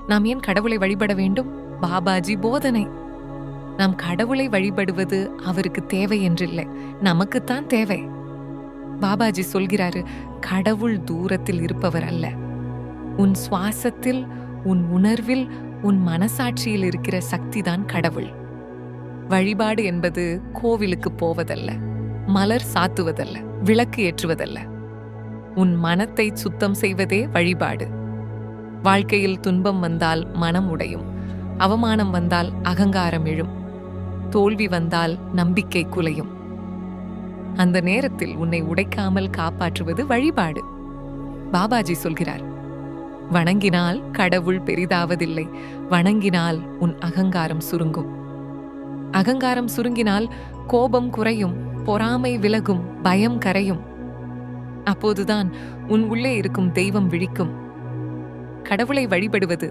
நாம் ஏன் கடவுளை வழிபட வேண்டும்? பாபாஜி போதனை. நாம் கடவுளை வழிபடுவது அவருக்கு தேவை என்றில்லை, நமக்குத்தான் தேவை. பாபாஜி சொல்கிறாரு, கடவுள் தூரத்தில் இருப்பவர் அல்ல, உன் சுவாசத்தில், உன் உணர்வில், உன் மனசாட்சியில் இருக்கிற சக்திதான் கடவுள். வழிபாடு என்பது கோவிலுக்கு போவதல்ல, மலர் சாத்துவதல்ல, விளக்கு ஏற்றுவதல்ல. உன் மனத்தை சுத்தம் செய்வதே வழிபாடு. வாழ்க்கையில் துன்பம் வந்தால் மனம் உடையும், அவமானம் வந்தால் அகங்காரம் எழும், தோல்வி வந்தால் நம்பிக்கை குலையும். அந்த நேரத்தில் உன்னை உடைக்காமல் காப்பாற்றுவது வழிபாடு. பாபாஜி சொல்கிறார், வணங்கினால் கடவுள் பெரிதாவதில்லை, வணங்கினால் உன் அகங்காரம் சுருங்கும். அகங்காரம் சுருங்கினால் கோபம் குறையும், பொறாமை விலகும், பயம் கரையும். அப்போதுதான் உன் உள்ளே இருக்கும் தெய்வம் விழிக்கும். கடவுளை வழிபடுவது